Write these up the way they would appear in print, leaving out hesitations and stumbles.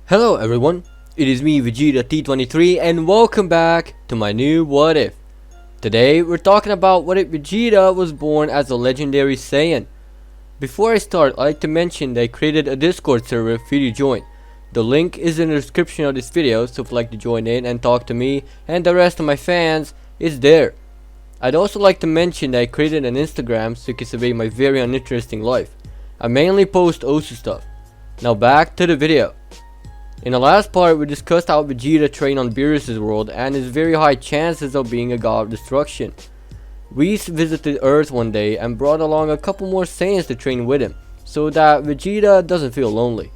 Hello everyone, it is me Vegeta T23 and welcome back to my new What If. Today we're talking about what if Vegeta was born as a legendary Saiyan. Before I start, I'd like to mention that I created a Discord server for you to join. The link is in the description of this video, so if you'd like to join in and talk to me and the rest of my fans, it's there. I'd also like to mention that I created an Instagram so you can survey my very uninteresting life. I mainly post Osu stuff. Now back to the video. In the last part, we discussed how Vegeta trained on Beerus' world and his very high chances of being a god of destruction. Whis visited Earth one day and brought along a couple more Saiyans to train with him, so that Vegeta doesn't feel lonely.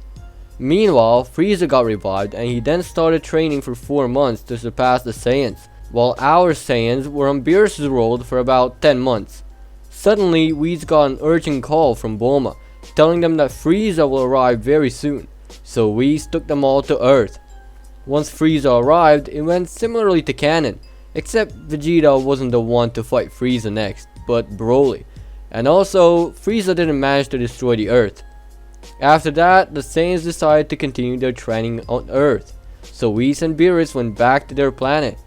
Meanwhile, Frieza got revived and he then started training for 4 months to surpass the Saiyans, while our Saiyans were on Beerus' world for about 10 months. Suddenly, Whis got an urgent call from Bulma, telling them that Frieza will arrive very soon. So Whis took them all to Earth. Once Frieza arrived, it went similarly to canon, except Vegeta wasn't the one to fight Frieza next, but Broly. And also, Frieza didn't manage to destroy the Earth. After that, the Saiyans decided to continue their training on Earth, so Whis and Beerus went back to their planet.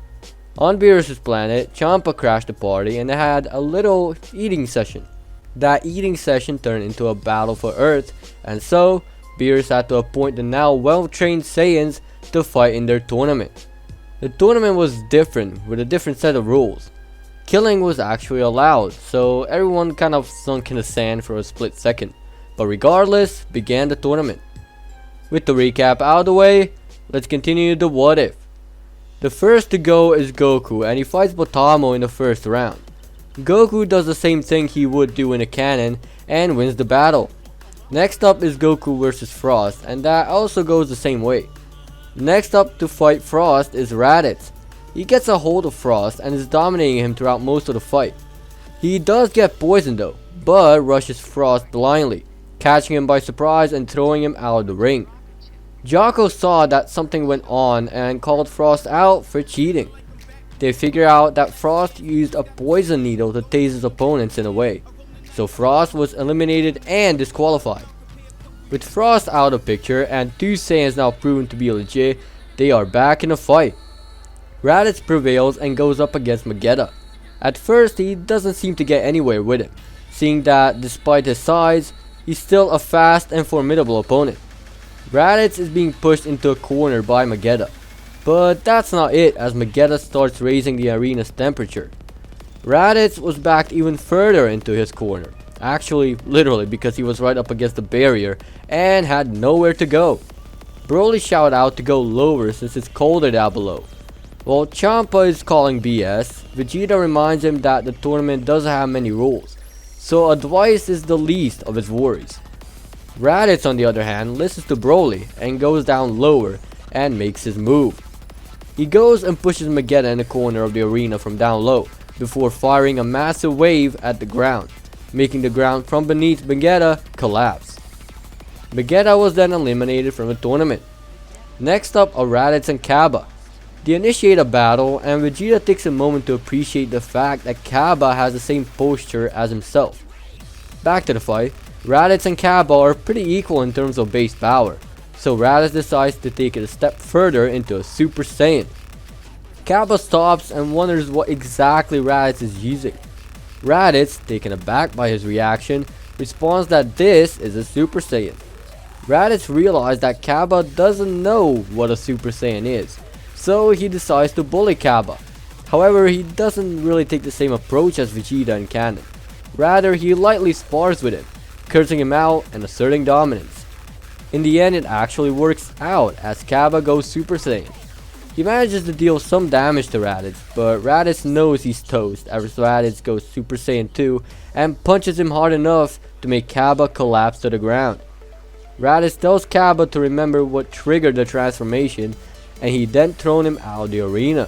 On Beerus' planet, Champa crashed the party and they had a little eating session. That eating session turned into a battle for Earth, and so Beerus had to appoint the now well-trained Saiyans to fight in their tournament. The tournament was different, with a different set of rules. Killing was actually allowed, so everyone kind of sunk in the sand for a split second. But regardless, began the tournament. With the recap out of the way, let's continue the what if. The first to go is Goku, and he fights Botamo in the first round. Goku does the same thing he would do in a canon, and wins the battle. Next up is Goku vs Frost, and that also goes the same way. Next up to fight Frost is Raditz. He gets a hold of Frost and is dominating him throughout most of the fight. He does get poisoned though, but rushes Frost blindly, catching him by surprise and throwing him out of the ring. Jocko saw that something went on and called Frost out for cheating. They figure out that Frost used a poison needle to tase his opponents in a way. So Frost was eliminated and disqualified. With Frost out of picture and 2 Saiyans now proven to be legit, they are back in a fight. Raditz prevails and goes up against Vegeta. At first he doesn't seem to get anywhere with him, seeing that despite his size, he's still a fast and formidable opponent. Raditz is being pushed into a corner by Vegeta, but that's not it as Vegeta starts raising the arena's temperature. Raditz was backed even further into his corner, actually literally because he was right up against the barrier and had nowhere to go. Broly shouted out to go lower since it's colder down below. While Champa is calling BS, Vegeta reminds him that the tournament doesn't have many rules, so advice is the least of his worries. Raditz on the other hand listens to Broly and goes down lower and makes his move. He goes and pushes Vegeta in the corner of the arena from down low, before firing a massive wave at the ground, making the ground from beneath Vegeta collapse. Vegeta was then eliminated from the tournament. Next up are Raditz and Cabba. They initiate a battle and Vegeta takes a moment to appreciate the fact that Cabba has the same posture as himself. Back to the fight, Raditz and Cabba are pretty equal in terms of base power, so Raditz decides to take it a step further into a Super Saiyan. Cabba stops and wonders what exactly Raditz is using. Raditz, taken aback by his reaction, responds that this is a Super Saiyan. Raditz realizes that Cabba doesn't know what a Super Saiyan is, so he decides to bully Cabba. However, he doesn't really take the same approach as Vegeta in canon. Rather, he lightly spars with him, cursing him out and asserting dominance. In the end, it actually works out as Cabba goes Super Saiyan. He manages to deal some damage to Raditz, but Raditz knows he's toast as Raditz goes Super Saiyan 2 and punches him hard enough to make Cabba collapse to the ground. Raditz tells Cabba to remember what triggered the transformation, and he then thrown him out of the arena.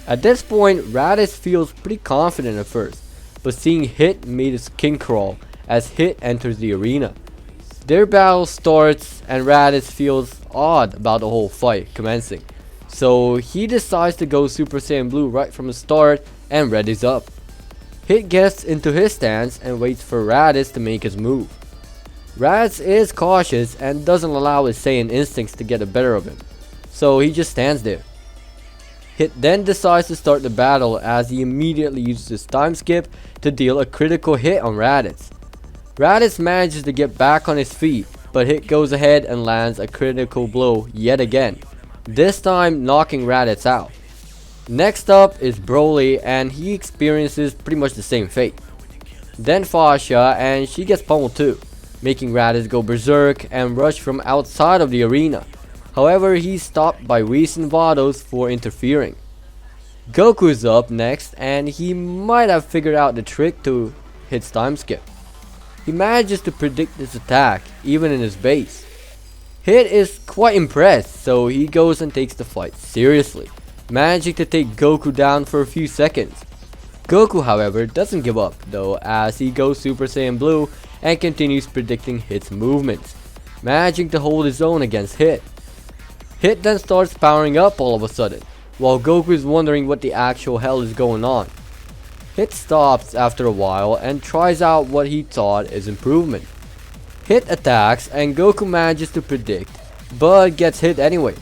At this point, Raditz feels pretty confident at first, but seeing Hit made his skin crawl as Hit enters the arena. Their battle starts and Raditz feels odd about the whole fight commencing. So he decides to go Super Saiyan Blue right from the start and readies up. Hit gets into his stance and waits for Raditz to make his move. Raditz is cautious and doesn't allow his Saiyan instincts to get the better of him, so he just stands there. Hit then decides to start the battle as he immediately uses his time skip to deal a critical hit on Raditz. Raditz manages to get back on his feet, but Hit goes ahead and lands a critical blow yet again, this time knocking Raditz out. Next up is Broly, and he experiences pretty much the same fate. Then Fasha, and she gets pummeled too, making Raditz go berserk and rush from outside of the arena. However, he's stopped by Whis and Vados for interfering. Goku is up next, and he might have figured out the trick to Hit's time skip. He manages to predict this attack, even in his base. Hit is quite impressed, so he goes and takes the fight seriously, managing to take Goku down for a few seconds. Goku, however, doesn't give up though, as he goes Super Saiyan Blue and continues predicting Hit's movements, managing to hold his own against Hit. Hit then starts powering up all of a sudden, while Goku is wondering what the actual hell is going on. Hit stops after a while and tries out what he thought is improvement. Hit attacks and Goku manages to predict, but gets hit anyway.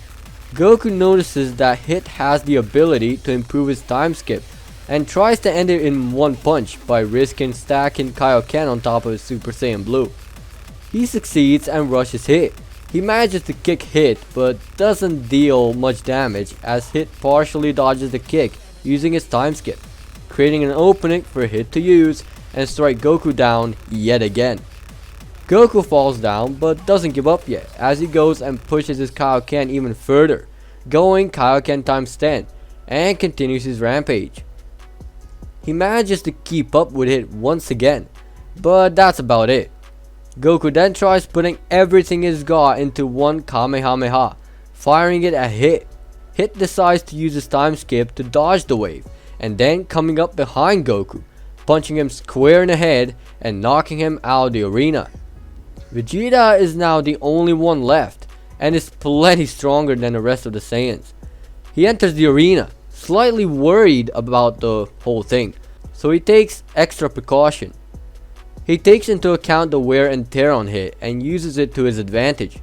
Goku notices that Hit has the ability to improve his time skip and tries to end it in one punch by risking stacking Kaioken on top of his Super Saiyan Blue. He succeeds and rushes Hit. He manages to kick Hit but doesn't deal much damage as Hit partially dodges the kick using his time skip, creating an opening for Hit to use and strike Goku down yet again. Goku falls down but doesn't give up yet as he goes and pushes his Kaioken even further, going Kaioken times 10 and continues his rampage. He manages to keep up with Hit once again, but that's about it. Goku then tries putting everything he's got into one Kamehameha, firing it at Hit. Hit decides to use his time skip to dodge the wave, and then coming up behind Goku, punching him square in the head and knocking him out of the arena. Vegeta is now the only one left, and is plenty stronger than the rest of the Saiyans. He enters the arena, slightly worried about the whole thing, so he takes extra precaution. He takes into account the wear and tear on Hit and uses it to his advantage.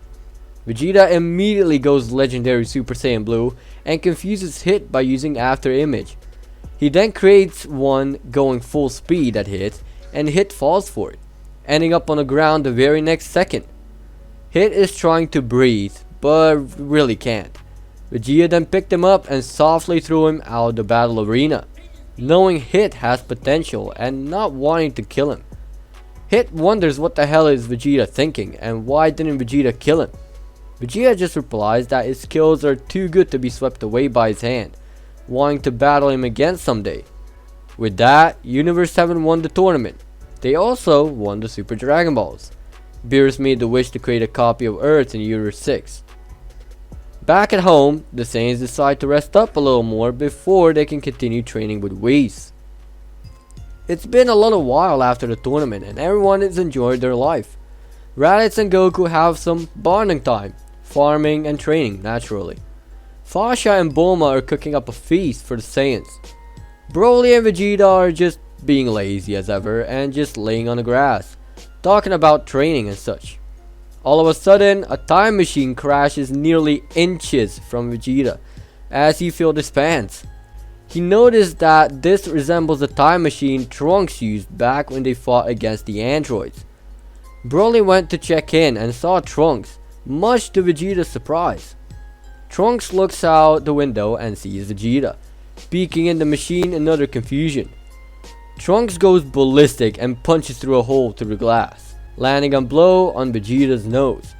Vegeta immediately goes legendary Super Saiyan Blue and confuses Hit by using After Image. He then creates one going full speed at Hit, and Hit falls for it, ending up on the ground the very next second. Hit is trying to breathe, but really can't. Vegeta then picked him up and softly threw him out of the battle arena, knowing Hit has potential and not wanting to kill him. Hit wonders what the hell is Vegeta thinking and why didn't Vegeta kill him. Vegeta just replies that his skills are too good to be swept away by his hand, wanting to battle him again someday. With that, Universe 7 won the tournament. They also won the Super Dragon Balls. Beerus made the wish to create a copy of Earth in Universe 6. Back at home, the Saiyans decide to rest up a little more before they can continue training with Whis. It's been a little while after the tournament and everyone has enjoyed their life. Raditz and Goku have some bonding time, farming and training naturally. Fasha and Bulma are cooking up a feast for the Saiyans. Broly and Vegeta are just being lazy as ever and just laying on the grass, talking about training and such. All of a sudden, a time machine crashes nearly inches from Vegeta as he filled his pants. He noticed that this resembles the time machine Trunks used back when they fought against the androids. Broly went to check in and saw Trunks, much to Vegeta's surprise. Trunks looks out the window and sees Vegeta, peeking in the machine in utter confusion. Trunks goes ballistic and punches through a hole through the glass, landing a blow on Vegeta's nose.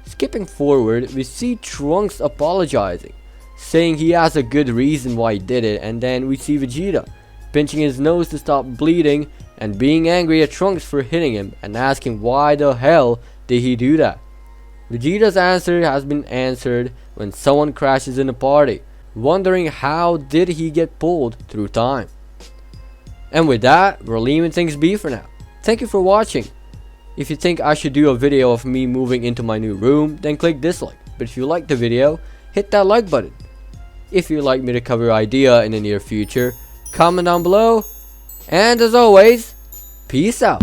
Skipping forward, we see Trunks apologizing, saying he has a good reason why he did it, and then we see Vegeta pinching his nose to stop bleeding and being angry at Trunks for hitting him and asking why the hell did he do that. Vegeta's answer has been answered when someone crashes in the party, wondering how did he get pulled through time. And with that, we're leaving things be for now. Thank you for watching. If you think I should do a video of me moving into my new room, then click dislike. But if you like the video, hit that like button. If you'd like me to cover your idea in the near future, comment down below. And as always, peace out.